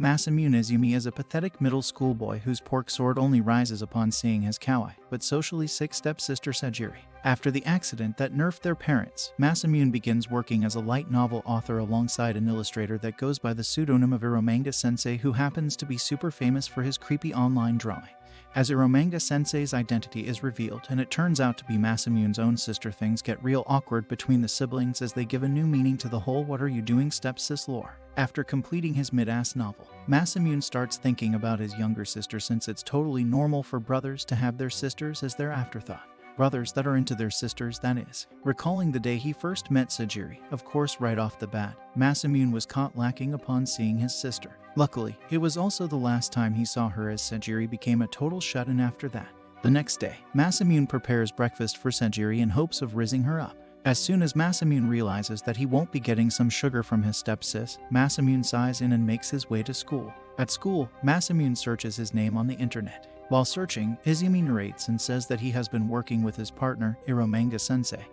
Masamune Izumi is a pathetic middle school boy whose pork sword only rises upon seeing his kawaii but socially sick stepsister Sagiri. After the accident that nerfed their parents, Masamune begins working as a light novel author alongside an illustrator that goes by the pseudonym of Eromanga Sensei, who happens to be super famous for his creepy online drawing. As Eromanga Sensei's identity is revealed and it turns out to be Masamune's own sister, things get real awkward between the siblings as they give a new meaning to the whole "what are you doing stepsis" lore. After completing his mid-ass novel, Masamune starts thinking about his younger sister, since it's totally normal for brothers to have their sisters as their afterthought. Brothers that are into their sisters, that is. Recalling the day he first met Sagiri, of course right off the bat, Masamune was caught lacking upon seeing his sister. Luckily, it was also the last time he saw her, as Sagiri became a total shut-in after that. The next day, Masamune prepares breakfast for Sagiri in hopes of rizzing her up. As soon as Masamune realizes that he won't be getting some sugar from his stepsis, Masamune sighs in and makes his way to school. At school, Masamune searches his name on the internet. While searching, Izumi narrates and says that he has been working with his partner, Eromanga Sensei,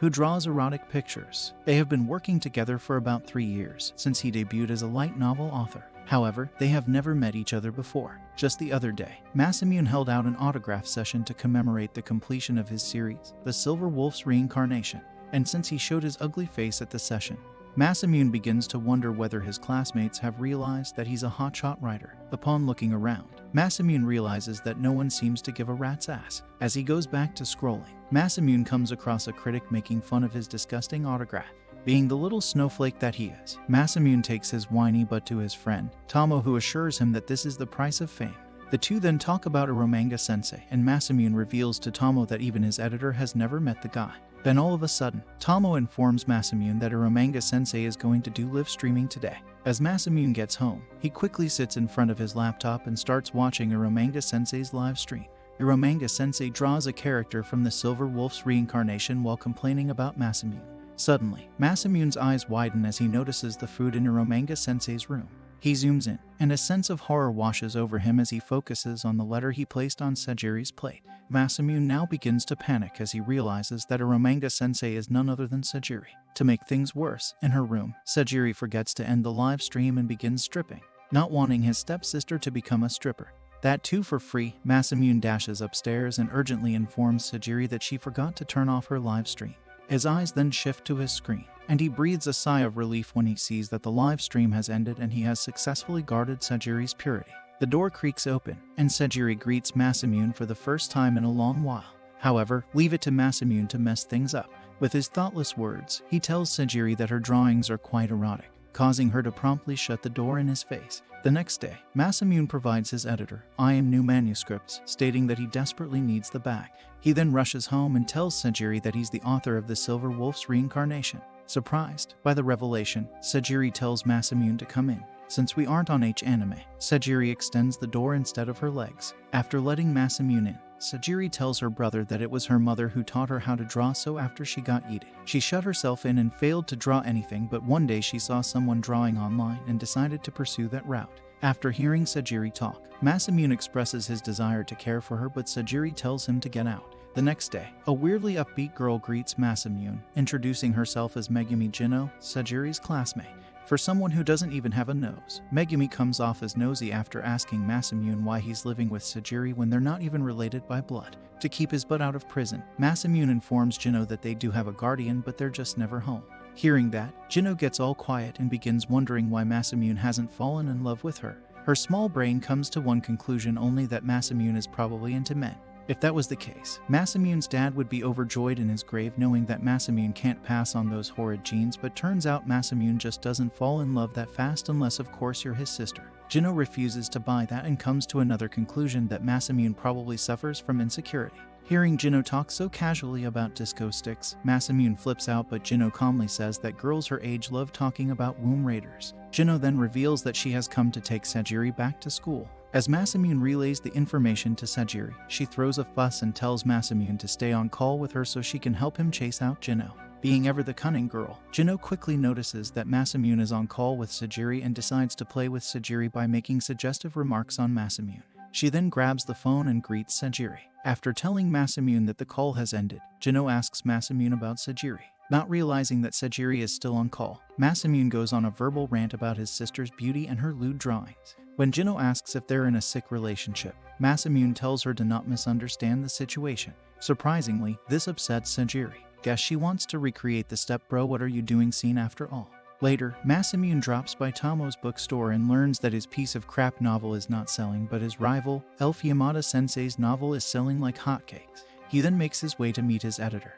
who draws erotic pictures. They have been working together for about 3 years, since he debuted as a light novel author. However, they have never met each other before. Just the other day, Masamune held out an autograph session to commemorate the completion of his series, The Silver Wolf's Reincarnation, and since he showed his ugly face at the session, Masamune begins to wonder whether his classmates have realized that he's a hotshot writer. Upon looking around, Masamune realizes that no one seems to give a rat's ass. As he goes back to scrolling, Masamune comes across a critic making fun of his disgusting autograph. Being the little snowflake that he is, Masamune takes his whiny butt to his friend, Tomo, who assures him that this is the price of fame. The two then talk about Eromanga Sensei, and Masamune reveals to Tomo that even his editor has never met the guy. Then all of a sudden, Tomo informs Masamune that Eromanga Sensei is going to do live streaming today. As Masamune gets home, he quickly sits in front of his laptop and starts watching Eromanga Sensei's live stream. Eromanga Sensei draws a character from the Silver Wolf's Reincarnation while complaining about Masamune. Suddenly, Masamune's eyes widen as he notices the food in Eromanga Sensei's room. He zooms in, and a sense of horror washes over him as he focuses on the letter he placed on Sagiri's plate. Masamune now begins to panic as he realizes that Eromanga Sensei is none other than Sagiri. To make things worse, in her room, Sagiri forgets to end the live stream and begins stripping, not wanting his stepsister to become a stripper. That too for free, Masamune dashes upstairs and urgently informs Sagiri that she forgot to turn off her live stream. His eyes then shift to his screen, and he breathes a sigh of relief when he sees that the live stream has ended and he has successfully guarded Sagiri's purity. The door creaks open, and Sagiri greets Masamune for the first time in a long while. However, leave it to Masamune to mess things up. With his thoughtless words, he tells Sagiri that her drawings are quite erotic, causing her to promptly shut the door in his face. The next day, Masamune provides his editor, new manuscripts, stating that he desperately needs the bag. He then rushes home and tells Sagiri that he's the author of The Silver Wolf's Reincarnation. Surprised by the revelation, Sagiri tells Masamune to come in. Since we aren't on H-anime, Sagiri extends the door instead of her legs. After letting Masamune in, Sagiri tells her brother that it was her mother who taught her how to draw, so after she got eaten, she shut herself in and failed to draw anything, but one day she saw someone drawing online and decided to pursue that route. After hearing Sagiri talk, Masamune expresses his desire to care for her, but Sagiri tells him to get out. The next day, a weirdly upbeat girl greets Masamune, introducing herself as Megumi Jino, Sagiri's classmate. For someone who doesn't even have a nose, Megumi comes off as nosy after asking Masamune why he's living with Sagiri when they're not even related by blood. To keep his butt out of prison, Masamune informs Jino that they do have a guardian, but they're just never home. Hearing that, Jino gets all quiet and begins wondering why Masamune hasn't fallen in love with her. Her small brain comes to one conclusion only, that Masamune is probably into men. If that was the case, Masamune's dad would be overjoyed in his grave knowing that Masamune can't pass on those horrid genes, but turns out Masamune just doesn't fall in love that fast unless of course you're his sister. Jino refuses to buy that and comes to another conclusion, that Masamune probably suffers from insecurity. Hearing Jino talk so casually about disco sticks, Masamune flips out, but Jino calmly says that girls her age love talking about womb raiders. Jino then reveals that she has come to take Sagiri back to school. As Masamune relays the information to Sagiri, she throws a fuss and tells Masamune to stay on call with her so she can help him chase out Jino. Being ever the cunning girl, Jino quickly notices that Masamune is on call with Sagiri and decides to play with Sagiri by making suggestive remarks on Masamune. She then grabs the phone and greets Sagiri. After telling Masamune that the call has ended, Jino asks Masamune about Sagiri. Not realizing that Sagiri is still on call, Masamune goes on a verbal rant about his sister's beauty and her lewd drawings. When Jino asks if they're in a sick relationship, Masamune tells her to not misunderstand the situation. Surprisingly, this upsets Sagiri. Guess she wants to recreate the "step bro what are you doing" scene after all. Later, Masamune drops by Tomo's bookstore and learns that his piece of crap novel is not selling, but his rival, Elf Yamada Sensei's novel is selling like hotcakes. He then makes his way to meet his editor.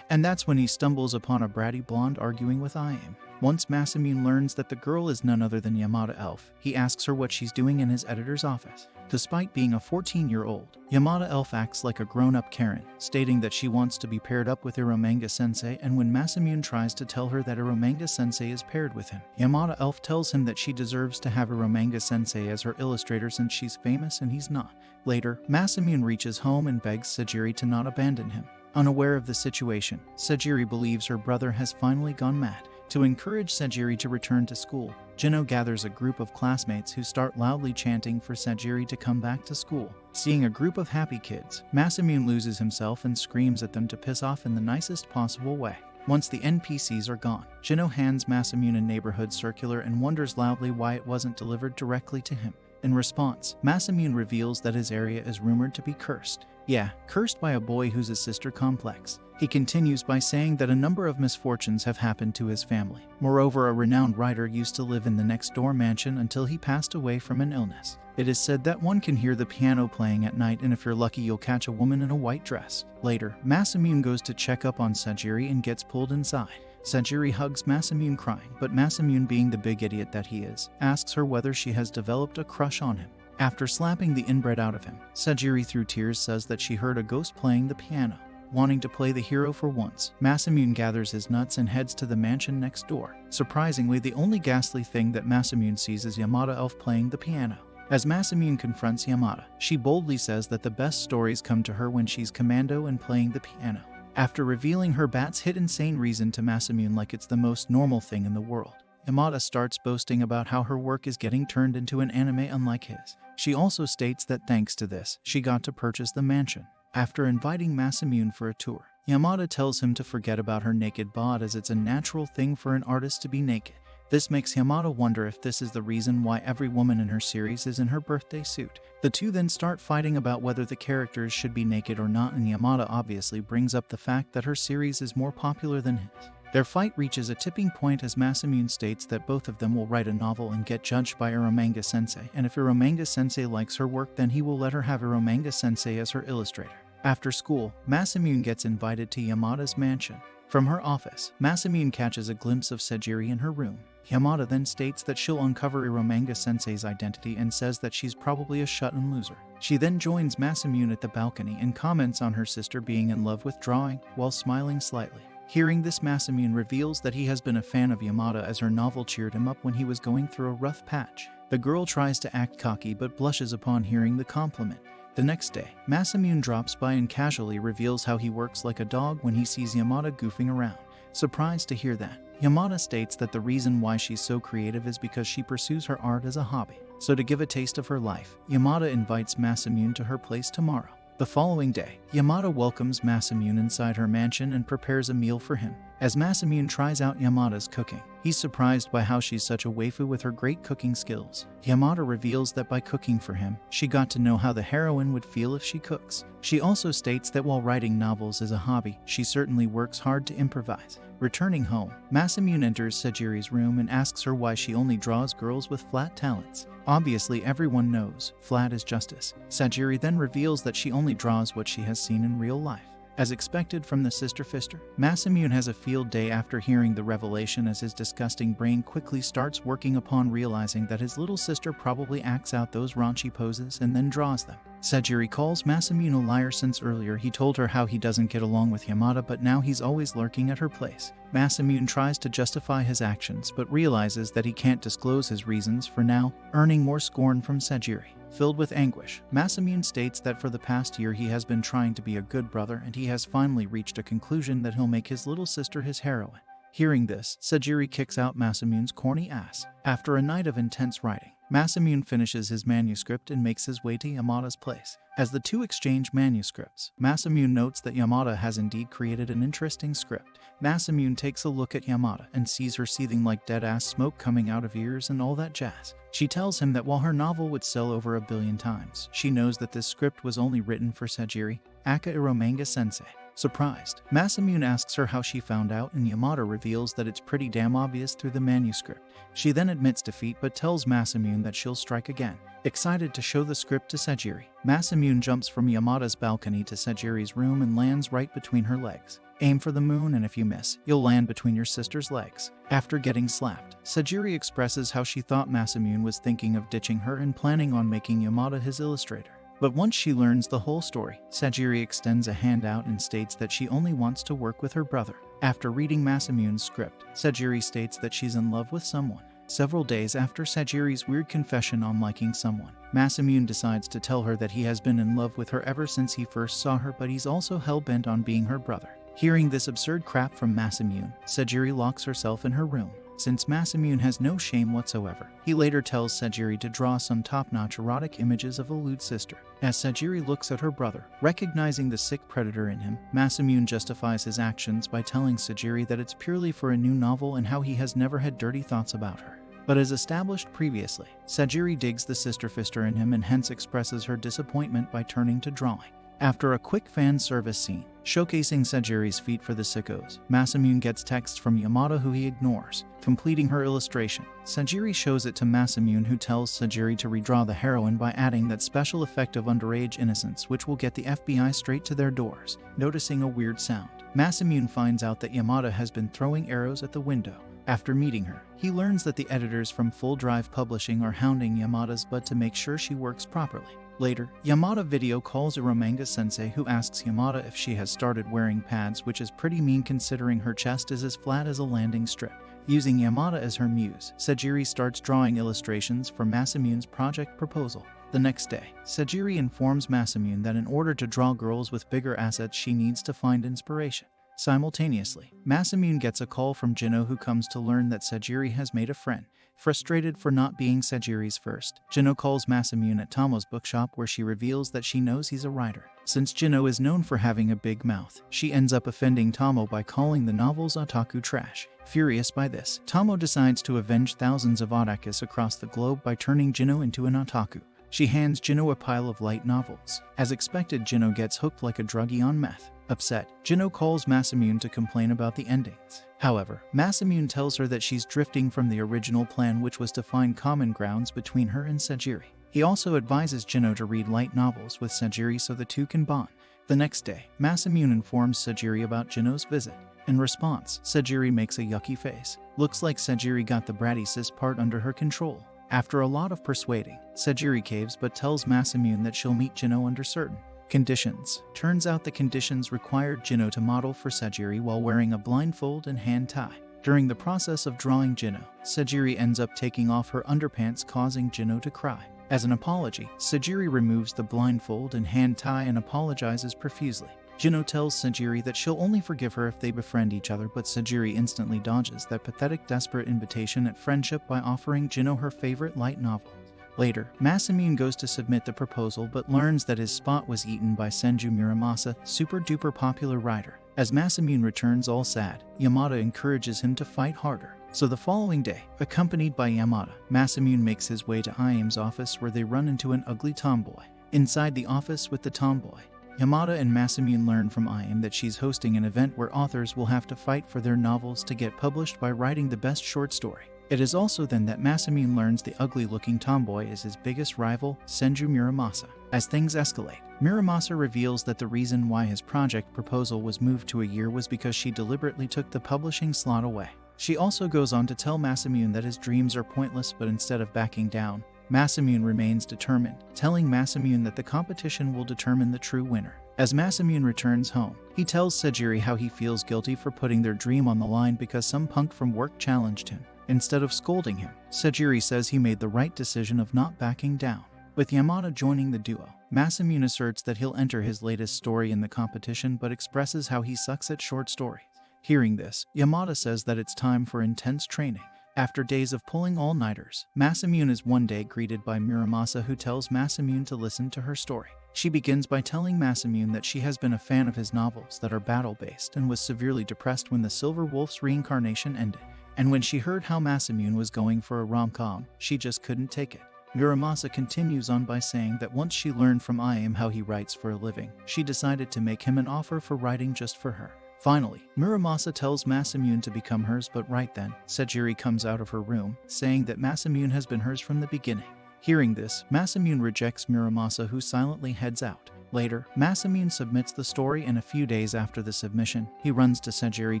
And that's when he stumbles upon a bratty blonde arguing with Ayame. Once Masamune learns that the girl is none other than Yamada Elf, he asks her what she's doing in his editor's office. Despite being a 14-year-old, Yamada Elf acts like a grown-up Karen, stating that she wants to be paired up with Eromanga Sensei, and when Masamune tries to tell her that Eromanga Sensei is paired with him, Yamada Elf tells him that she deserves to have Eromanga Sensei as her illustrator since she's famous and he's not. Later, Masamune reaches home and begs Sagiri to not abandon him. Unaware of the situation, Sagiri believes her brother has finally gone mad. To encourage Sagiri to return to school, Jino gathers a group of classmates who start loudly chanting for Sagiri to come back to school. Seeing a group of happy kids, Masamune loses himself and screams at them to piss off in the nicest possible way. Once the NPCs are gone, Jino hands Masamune a neighborhood circular and wonders loudly why it wasn't delivered directly to him. In response, Masamune reveals that his area is rumored to be cursed. Yeah, cursed by a boy who's a sister complex. He continues by saying that a number of misfortunes have happened to his family. Moreover, a renowned writer used to live in the next-door mansion until he passed away from an illness. It is said that one can hear the piano playing at night, and if you're lucky you'll catch a woman in a white dress. Later, Masamune goes to check up on Sagiri and gets pulled inside. Sagiri hugs Masamune crying, but Masamune, being the big idiot that he is, asks her whether she has developed a crush on him. After slapping the inbred out of him, Sagiri through tears says that she heard a ghost playing the piano. Wanting to play the hero for once, Masamune gathers his nuts and heads to the mansion next door. Surprisingly, the only ghastly thing that Masamune sees is Yamada Elf playing the piano. As Masamune confronts Yamada, she boldly says that the best stories come to her when she's commando and playing the piano. After revealing her bat's hit insane reason to Masamune like it's the most normal thing in the world, Yamada starts boasting about how her work is getting turned into an anime unlike his. She also states that thanks to this, she got to purchase the mansion. After inviting Masamune for a tour, Yamada tells him to forget about her naked bod as it's a natural thing for an artist to be naked. This makes Yamada wonder if this is the reason why every woman in her series is in her birthday suit. The two then start fighting about whether the characters should be naked or not, and Yamada obviously brings up the fact that her series is more popular than his. Their fight reaches a tipping point as Masamune states that both of them will write a novel and get judged by Eromanga Sensei, and if Eromanga Sensei likes her work then he will let her have Eromanga Sensei as her illustrator. After school, Masamune gets invited to Yamada's mansion. From her office, Masamune catches a glimpse of Sagiri in her room. Yamada then states that she'll uncover Eromanga Sensei's identity and says that she's probably a shut-in loser. She then joins Masamune at the balcony and comments on her sister being in love with drawing, while smiling slightly. Hearing this, Masamune reveals that he has been a fan of Yamada as her novel cheered him up when he was going through a rough patch. The girl tries to act cocky but blushes upon hearing the compliment. The next day, Masamune drops by and casually reveals how he works like a dog when he sees Yamada goofing around. Surprised to hear that, Yamada states that the reason why she's so creative is because she pursues her art as a hobby. So to give a taste of her life, Yamada invites Masamune to her place tomorrow. The following day, Yamada welcomes Masamune inside her mansion and prepares a meal for him. As Masamune tries out Yamada's cooking, he's surprised by how she's such a waifu with her great cooking skills. Yamada reveals that by cooking for him, she got to know how the heroine would feel if she cooks. She also states that while writing novels is a hobby, she certainly works hard to improvise. Returning home, Masamune enters Sagiri's room and asks her why she only draws girls with flat talents. Obviously, everyone knows flat is justice. Sagiri then reveals that she only draws what she has seen in real life. As expected from the sister fister, Masamune has a field day after hearing the revelation as his disgusting brain quickly starts working upon realizing that his little sister probably acts out those raunchy poses and then draws them. Sagiri calls Masamune a liar since earlier he told her how he doesn't get along with Yamada, but now he's always lurking at her place. Masamune tries to justify his actions but realizes that he can't disclose his reasons for now, earning more scorn from Sagiri. Filled with anguish, Masamune states that for the past year he has been trying to be a good brother and he has finally reached a conclusion that he'll make his little sister his heroine. Hearing this, Sagiri kicks out Masamune's corny ass. After a night of intense writing, Masamune finishes his manuscript and makes his way to Yamada's place. As the two exchange manuscripts, Masamune notes that Yamada has indeed created an interesting script. Masamune takes a look at Yamada and sees her seething like dead-ass smoke coming out of ears and all that jazz. She tells him that while her novel would sell over 1 billion times, she knows that this script was only written for Sagiri, aka Eromanga Sensei. Surprised, Masamune asks her how she found out, and Yamada reveals that it's pretty damn obvious through the manuscript. She then admits defeat but tells Masamune that she'll strike again. Excited to show the script to Sagiri, Masamune jumps from Yamada's balcony to Sagiri's room and lands right between her legs. Aim for the moon, and if you miss, you'll land between your sister's legs. After getting slapped, Sagiri expresses how she thought Masamune was thinking of ditching her and planning on making Yamada his illustrator. But once she learns the whole story, Sagiri extends a hand out and states that she only wants to work with her brother. After reading Masamune's script, Sagiri states that she's in love with someone. Several days after Sagiri's weird confession on liking someone, Masamune decides to tell her that he has been in love with her ever since he first saw her, but he's also hell-bent on being her brother. Hearing this absurd crap from Masamune, Sagiri locks herself in her room. Since Masamune has no shame whatsoever, he later tells Sagiri to draw some top-notch erotic images of a lewd sister. As Sagiri looks at her brother, recognizing the sick predator in him, Masamune justifies his actions by telling Sagiri that it's purely for a new novel and how he has never had dirty thoughts about her. But as established previously, Sagiri digs the sister fister in him and hence expresses her disappointment by turning to drawing. After a quick fan service scene, showcasing Sagiri's feat for the sickos, Masamune gets text from Yamada who he ignores. Completing her illustration, Sagiri shows it to Masamune, who tells Sagiri to redraw the heroine by adding that special effect of underage innocence which will get the FBI straight to their doors. Noticing a weird sound, Masamune finds out that Yamada has been throwing arrows at the window. After meeting her, he learns that the editors from Full Drive Publishing are hounding Yamada's butt to make sure she works properly. Later, Yamada video calls Eromanga Sensei, who asks Yamada if she has started wearing pads, which is pretty mean considering her chest is as flat as a landing strip. Using Yamada as her muse, Sagiri starts drawing illustrations for Masamune's project proposal. The next day, Sagiri informs Masamune that in order to draw girls with bigger assets she needs to find inspiration. Simultaneously, Masamune gets a call from Jino, who comes to learn that Sagiri has made a friend. Frustrated for not being Sagiri's first, Jino calls Masamune at Tomo's bookshop, where she reveals that she knows he's a writer. Since Jino is known for having a big mouth, she ends up offending Tomo by calling the novels otaku trash. Furious by this, Tomo decides to avenge thousands of otakus across the globe by turning Jino into an otaku. She hands Jino a pile of light novels. As expected, Jino gets hooked like a druggie on meth. Upset, Jino calls Masamune to complain about the endings. However, Masamune tells her that she's drifting from the original plan, which was to find common grounds between her and Sagiri. He also advises Jino to read light novels with Sagiri so the two can bond. The next day, Masamune informs Sagiri about Jino's visit. In response, Sagiri makes a yucky face. Looks like Sagiri got the bratty sis part under her control. After a lot of persuading, Sagiri caves but tells Masamune that she'll meet Jino under certain conditions. Turns out the conditions required Jino to model for Sagiri while wearing a blindfold and hand tie. During the process of drawing Jino, Sagiri ends up taking off her underpants, causing Jino to cry. As an apology, Sagiri removes the blindfold and hand tie and apologizes profusely. Jino tells Sagiri that she'll only forgive her if they befriend each other, but Sagiri instantly dodges that pathetic, desperate invitation at friendship by offering Jino her favorite light novel. Later, Masamune goes to submit the proposal but learns that his spot was eaten by Senju Muramasa, super-duper popular writer. As Masamune returns all sad, Yamada encourages him to fight harder. So the following day, accompanied by Yamada, Masamune makes his way to Iam's office, where they run into an ugly tomboy. Inside the office with the tomboy, Yamada and Masamune learn from Iam that she's hosting an event where authors will have to fight for their novels to get published by writing the best short story. It is also then that Masamune learns the ugly-looking tomboy is his biggest rival, Senju Muramasa. As things escalate, Muramasa reveals that the reason why his project proposal was moved to a year was because she deliberately took the publishing slot away. She also goes on to tell Masamune that his dreams are pointless, but instead of backing down, Masamune remains determined, telling Masamune that the competition will determine the true winner. As Masamune returns home, he tells Sagiri how he feels guilty for putting their dream on the line because some punk from work challenged him. Instead of scolding him, Sagiri says he made the right decision of not backing down. With Yamada joining the duo, Masamune asserts that he'll enter his latest story in the competition but expresses how he sucks at short stories. Hearing this, Yamada says that it's time for intense training. After days of pulling all-nighters, Masamune is one day greeted by Muramasa, who tells Masamune to listen to her story. She begins by telling Masamune that she has been a fan of his novels that are battle-based and was severely depressed when the Silver Wolf's reincarnation ended. And when she heard how Masamune was going for a rom-com, she just couldn't take it. Muramasa continues on by saying that once she learned from I.M. how he writes for a living, she decided to make him an offer for writing just for her. Finally, Muramasa tells Masamune to become hers, but right then, Sagiri comes out of her room, saying that Masamune has been hers from the beginning. Hearing this, Masamune rejects Muramasa, who silently heads out. Later, Masamune submits the story, and a few days after the submission, he runs to Sagiri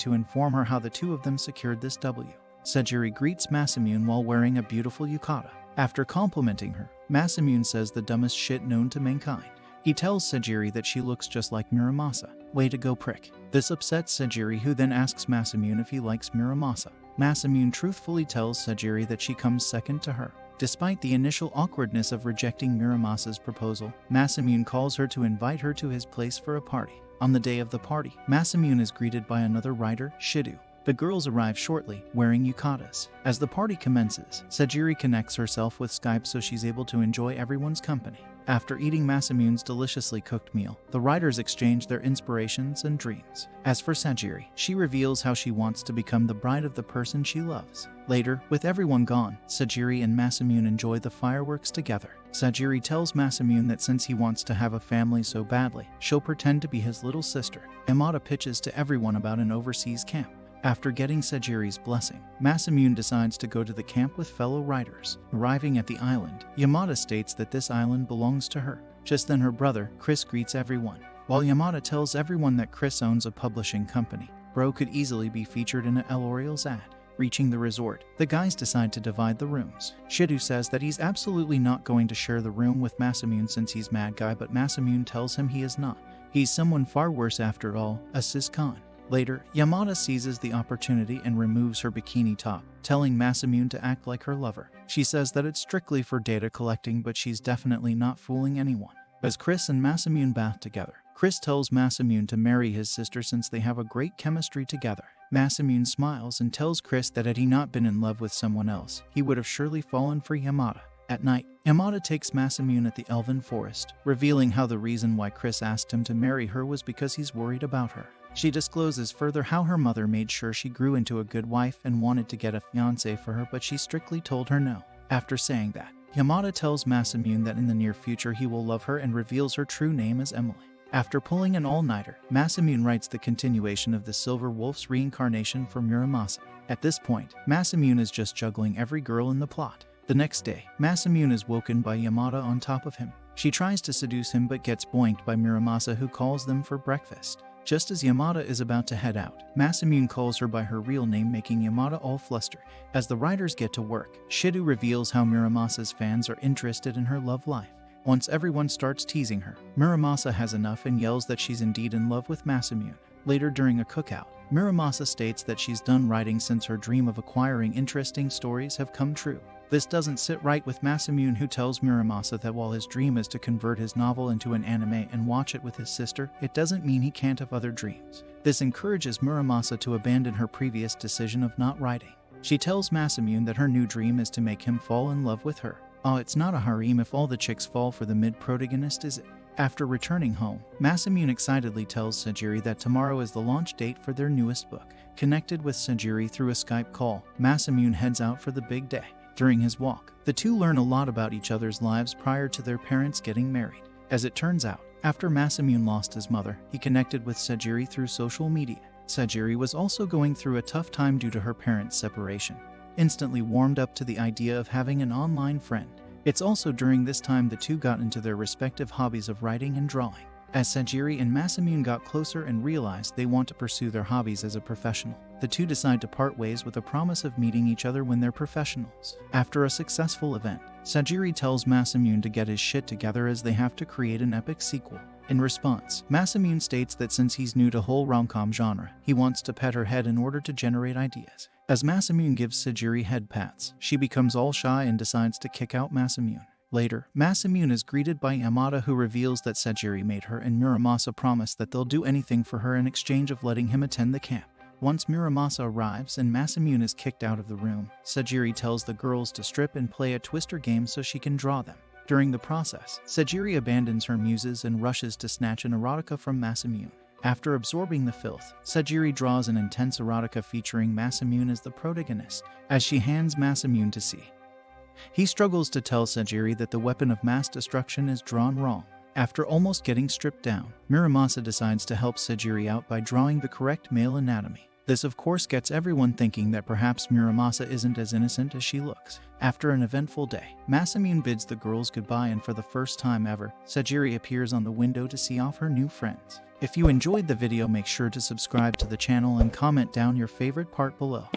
to inform her how the two of them secured this W. Sagiri greets Masamune while wearing a beautiful yukata. After complimenting her, Masamune says the dumbest shit known to mankind. He tells Sagiri that she looks just like Muramasa. Way to go, prick. This upsets Sagiri, who then asks Masamune if he likes Muramasa. Masamune truthfully tells Sagiri that she comes second to her. Despite the initial awkwardness of rejecting Muramasa's proposal, Masamune calls her to invite her to his place for a party. On the day of the party, Masamune is greeted by another writer, Shidu. The girls arrive shortly, wearing yukatas. As the party commences, Sagiri connects herself with Skype so she's able to enjoy everyone's company. After eating Masamune's deliciously cooked meal, the writers exchange their inspirations and dreams. As for Sagiri, she reveals how she wants to become the bride of the person she loves. Later, with everyone gone, Sagiri and Masamune enjoy the fireworks together. Sagiri tells Masamune that since he wants to have a family so badly, she'll pretend to be his little sister. Yamada pitches to everyone about an overseas camp. After getting Sagiri's blessing, Masamune decides to go to the camp with fellow writers. Arriving at the island, Yamada states that this island belongs to her. Just then her brother, Chris, greets everyone. While Yamada tells everyone that Chris owns a publishing company, Bro could easily be featured in a L'Oreal's ad. Reaching the resort, the guys decide to divide the rooms. Shidu says that he's absolutely not going to share the room with Masamune since he's mad guy, but Masamune tells him he is not. He's someone far worse after all, a cis-con. Later, Yamada seizes the opportunity and removes her bikini top, telling Masamune to act like her lover. She says that it's strictly for data collecting, but she's definitely not fooling anyone. As Chris and Masamune bath together, Chris tells Masamune to marry his sister since they have a great chemistry together. Masamune smiles and tells Chris that had he not been in love with someone else, he would have surely fallen for Yamada. At night, Yamada takes Masamune at the Elven Forest, revealing how the reason why Chris asked him to marry her was because he's worried about her. She discloses further how her mother made sure she grew into a good wife and wanted to get a fiancé for her, but she strictly told her no. After saying that, Yamada tells Masamune that in the near future he will love her and reveals her true name as Emily. After pulling an all-nighter, Masamune writes the continuation of the Silver Wolf's reincarnation for Muramasa. At this point, Masamune is just juggling every girl in the plot. The next day, Masamune is woken by Yamada on top of him. She tries to seduce him but gets boinked by Muramasa, who calls them for breakfast. Just as Yamada is about to head out, Masamune calls her by her real name, making Yamada all flustered. As the writers get to work, Shidu reveals how Muramasa's fans are interested in her love life. Once everyone starts teasing her, Muramasa has enough and yells that she's indeed in love with Masamune. Later during a cookout, Muramasa states that she's done writing since her dream of acquiring interesting stories have come true. This doesn't sit right with Masamune, who tells Muramasa that while his dream is to convert his novel into an anime and watch it with his sister, it doesn't mean he can't have other dreams. This encourages Muramasa to abandon her previous decision of not writing. She tells Masamune that her new dream is to make him fall in love with her. Oh, it's not a harem if all the chicks fall for the mid-protagonist, is it? After returning home, Masamune excitedly tells Sagiri that tomorrow is the launch date for their newest book. Connected with Sagiri through a Skype call, Masamune heads out for the big day. During his walk, the two learn a lot about each other's lives prior to their parents getting married. As it turns out, after Masamune lost his mother, he connected with Sagiri through social media. Sagiri was also going through a tough time due to her parents' separation. Instantly warmed up to the idea of having an online friend. It's also during this time the two got into their respective hobbies of writing and drawing. As Sagiri and Masamune got closer and realized they want to pursue their hobbies as a professional, the two decide to part ways with a promise of meeting each other when they're professionals. After a successful event, Sagiri tells Masamune to get his shit together as they have to create an epic sequel. In response, Masamune states that since he's new to whole rom-com genre, he wants to pet her head in order to generate ideas. As Masamune gives Sagiri head pats, she becomes all shy and decides to kick out Masamune. Later, Masamune is greeted by Yamada, who reveals that Sagiri made her and Muramasa promise that they'll do anything for her in exchange of letting him attend the camp. Once Muramasa arrives and Masamune is kicked out of the room, Sagiri tells the girls to strip and play a twister game so she can draw them. During the process, Sagiri abandons her muses and rushes to snatch an erotica from Masamune. After absorbing the filth, Sagiri draws an intense erotica featuring Masamune as the protagonist, as she hands Masamune to see. He struggles to tell Sagiri that the weapon of mass destruction is drawn wrong. After almost getting stripped down, Muramasa decides to help Sagiri out by drawing the correct male anatomy. This of course gets everyone thinking that perhaps Muramasa isn't as innocent as she looks. After an eventful day, Masamune bids the girls goodbye, and for the first time ever, Sagiri appears on the window to see off her new friends. If you enjoyed the video, make sure to subscribe to the channel and comment down your favorite part below.